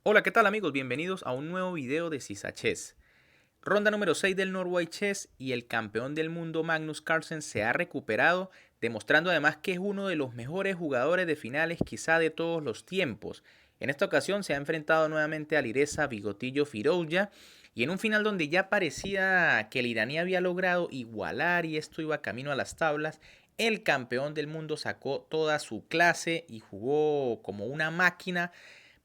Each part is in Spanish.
Hola, ¿qué tal amigos? Bienvenidos a un nuevo video de Sisa Chess. Ronda número 6 del Norway Chess y el campeón del mundo Magnus Carlsen se ha recuperado, demostrando además que es uno de los mejores jugadores de finales quizá de todos los tiempos. En esta ocasión se ha enfrentado nuevamente al Alireza Bigotillo Firouzja y en un final donde ya parecía que el iraní había logrado igualar y esto iba camino a las tablas, el campeón del mundo sacó toda su clase y jugó como una máquina,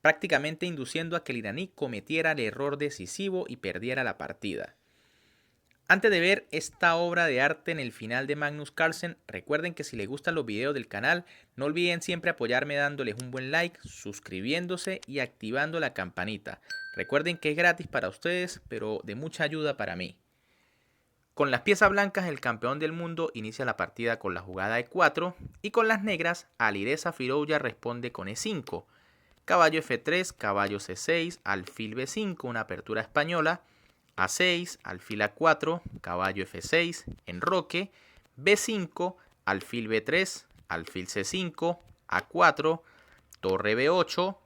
prácticamente induciendo a que el iraní cometiera el error decisivo y perdiera la partida. Antes de ver esta obra de arte en el final de Magnus Carlsen, recuerden que si les gustan los videos del canal, no olviden siempre apoyarme dándoles un buen like, suscribiéndose y activando la campanita. Recuerden que es gratis para ustedes, pero de mucha ayuda para mí. Con las piezas blancas, el campeón del mundo inicia la partida con la jugada E4 y con las negras, Alireza Firouzja responde con E5. Caballo F3, caballo C6, alfil B5, una apertura española, A6, alfil A4, caballo F6, enroque, B5, alfil B3, alfil C5, A4, torre B8,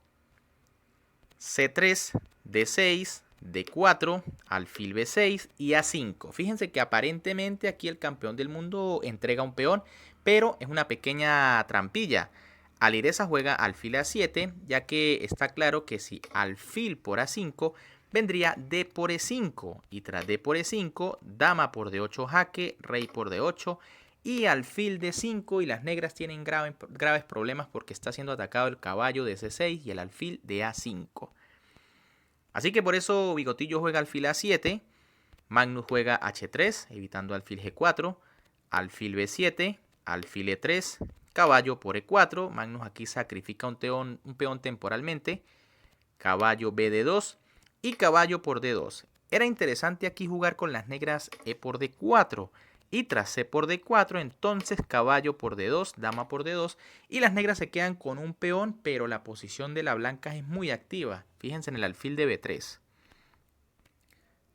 C3, D6, D4, alfil B6 y A5. Fíjense que aparentemente aquí el campeón del mundo entrega un peón, pero es una pequeña trampilla. Alireza juega alfil A7, ya que está claro que si alfil por A5, vendría D por E5. Y tras D por E5, dama por D8 jaque, rey por D8 y alfil D5. Y las negras tienen graves problemas porque está siendo atacado el caballo de C6 y el alfil de A5. Así que por eso Bigotillo juega alfil A7, Magnus juega H3, evitando alfil G4, alfil B7, alfil E3, caballo por E4, Magnus aquí sacrifica un peón temporalmente, caballo BD2 y caballo por D2. Era interesante aquí jugar con las negras E por D4 y tras C por D4 entonces caballo por D2, dama por D2 y las negras se quedan con un peón, pero la posición de la blanca es muy activa. Fíjense en el alfil de B3.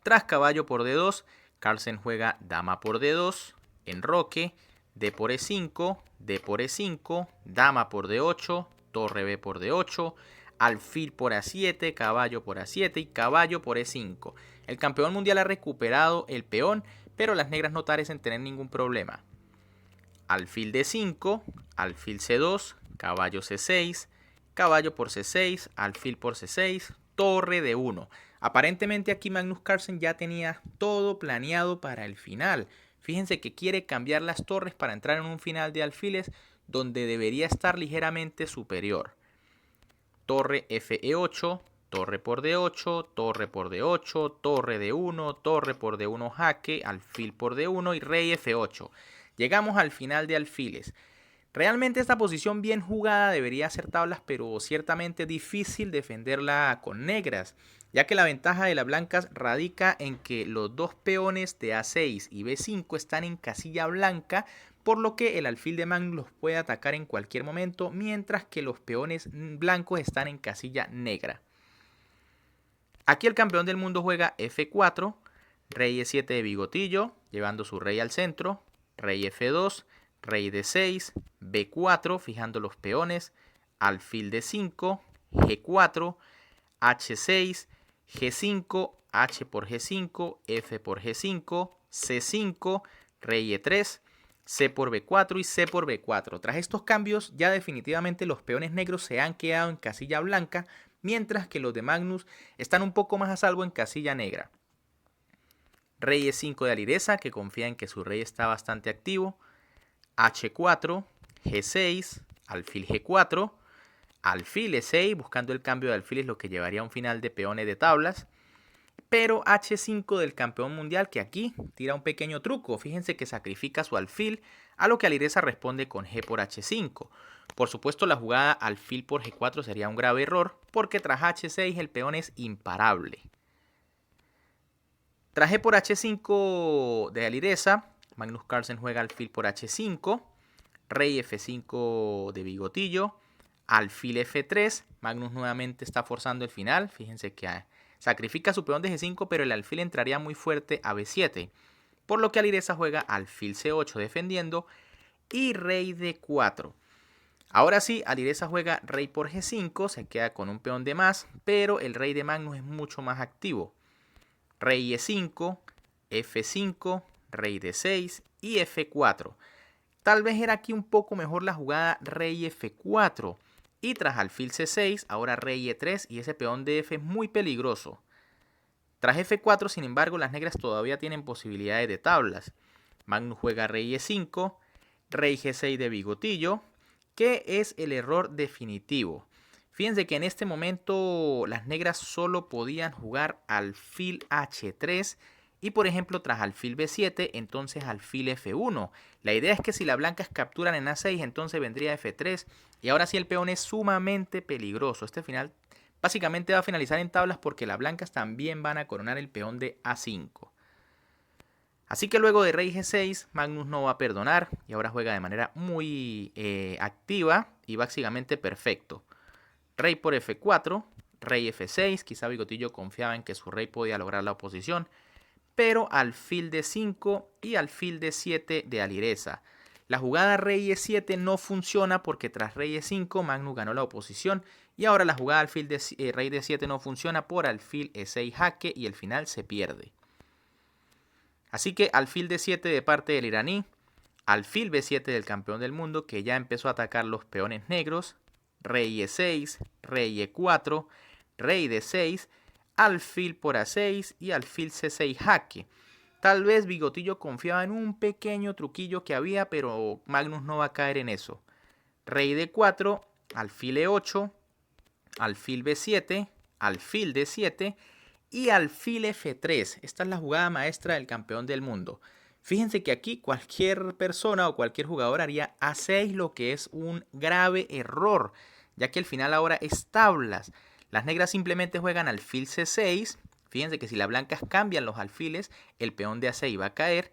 Tras caballo por D2, Carlsen juega dama por D2, enroque, D por E5, D por E5, dama por D8, torre B por D8, alfil por A7, caballo por A7 y caballo por E5. El campeón mundial ha recuperado el peón, pero las negras no parecen tener ningún problema. Alfil D5, alfil C2, caballo C6, caballo por C6, alfil por C6, torre D1. Aparentemente aquí Magnus Carlsen ya tenía todo planeado para el final. Fíjense que quiere cambiar las torres para entrar en un final de alfiles donde debería estar ligeramente superior. Torre Fe8, torre por D8, torre por D8, torre D1, torre por D1 jaque, alfil por D1 y rey F8. Llegamos al final de alfiles. Realmente esta posición bien jugada debería ser tablas, pero ciertamente difícil defenderla con negras, ya que la ventaja de las blancas radica en que los dos peones de A6 y B5 están en casilla blanca, por lo que el alfil de Magnus los puede atacar en cualquier momento, mientras que los peones blancos están en casilla negra. Aquí el campeón del mundo juega F4, rey E7 de Bigotillo, llevando su rey al centro, rey F2, rey D6, B4, fijando los peones, alfil D5, G4, H6, G5, H por G5, F por G5, C5, rey E3, C por B4 y C por B4. Tras estos cambios, ya definitivamente los peones negros se han quedado en casilla blanca, mientras que los de Magnus están un poco más a salvo en casilla negra. Rey E5 de Alireza, que confía en que su rey está bastante activo. H4, G6, alfil G4, alfil E6, buscando el cambio de alfiles, lo que llevaría a un final de peones de tablas. Pero H5 del campeón mundial, que aquí tira un pequeño truco. Fíjense que sacrifica su alfil, a lo que Alireza responde con G por H5. Por supuesto, la jugada alfil por G4 sería un grave error, porque tras H6 el peón es imparable. Tras G por H5 de Alireza, Magnus Carlsen juega alfil por H5, rey F5 de Bigotillo, alfil F3, Magnus nuevamente está forzando el final, fíjense que sacrifica su peón de G5, pero el alfil entraría muy fuerte a B7, por lo que Alireza juega alfil C8 defendiendo y rey D4. Ahora sí, Alireza juega rey por G5, se queda con un peón de más, pero el rey de Magnus es mucho más activo. Rey E5, F5, rey D6 y F4. Tal vez era aquí un poco mejor la jugada rey F4. Y tras alfil C6, ahora rey E3 y ese peón de F es muy peligroso. Tras F4, sin embargo, las negras todavía tienen posibilidades de tablas. Magnus juega rey E5, rey G6 de bigotillo, que es el error definitivo. Fíjense que en este momento las negras solo podían jugar alfil H3 y por ejemplo tras alfil B7 entonces alfil F1. La idea es que si las blancas capturan en A6 entonces vendría F3 y ahora sí el peón es sumamente peligroso. Este final básicamente va a finalizar en tablas porque las blancas también van a coronar el peón de A5. Así que luego de rey G6, Magnus no va a perdonar y ahora juega de manera muy activa y básicamente perfecto. Rey por F4, rey F6, quizá Bigotillo confiaba en que su rey podía lograr la oposición, pero alfil D5 y alfil D7 de Alireza. La jugada rey E7 no funciona porque tras rey E5 Magnus ganó la oposición y ahora la jugada alfil rey D7 no funciona por alfil E6 jaque y el final se pierde. Así que alfil D7 de parte del iraní, alfil B7 del campeón del mundo que ya empezó a atacar los peones negros, rey E6, rey E4, rey D6, alfil por A6 y alfil C6 jaque. Tal vez Bigotillo confiaba en un pequeño truquillo que había, pero Magnus no va a caer en eso. Rey D4, alfil E8, alfil B7, alfil D7 y alfil F3. Esta es la jugada maestra del campeón del mundo. Fíjense que aquí cualquier persona o cualquier jugador haría A6, lo que es un grave error, ya que el final ahora es tablas. Las negras simplemente juegan alfil C6. Fíjense que si las blancas cambian los alfiles, el peón de A6 va a caer.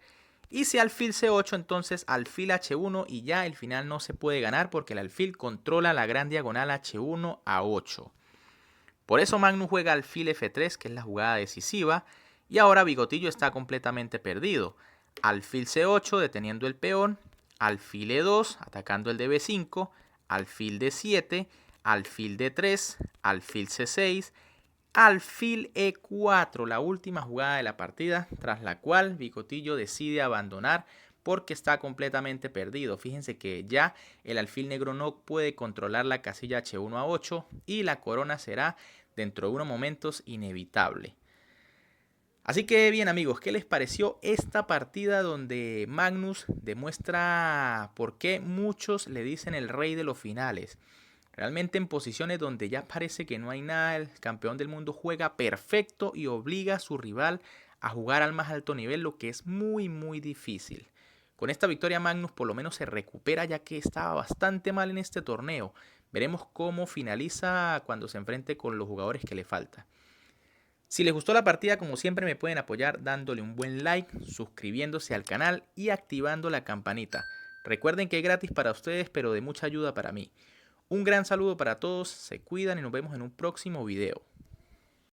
Y si alfil C8, entonces alfil H1 y ya el final no se puede ganar porque el alfil controla la gran diagonal H1 a 8. Por eso Magnus juega alfil F3, que es la jugada decisiva, y ahora Bigotillo está completamente perdido. Alfil C8 deteniendo el peón, alfil E2 atacando el de B5, alfil D7, alfil D3, alfil C6, alfil E4, la última jugada de la partida, tras la cual Bigotillo decide abandonar porque está completamente perdido. Fíjense que ya el alfil negro no puede controlar la casilla H1 a 8 y la corona será dentro de unos momentos inevitable. Así que bien amigos, ¿qué les pareció esta partida donde Magnus demuestra por qué muchos le dicen el rey de los finales? Realmente en posiciones donde ya parece que no hay nada, el campeón del mundo juega perfecto y obliga a su rival a jugar al más alto nivel, lo que es muy difícil. Con esta victoria Magnus por lo menos se recupera ya que estaba bastante mal en este torneo. Veremos cómo finaliza cuando se enfrente con los jugadores que le falta. Si les gustó la partida, como siempre me pueden apoyar dándole un buen like, suscribiéndose al canal y activando la campanita. Recuerden que es gratis para ustedes, pero de mucha ayuda para mí. Un gran saludo para todos, se cuidan y nos vemos en un próximo video.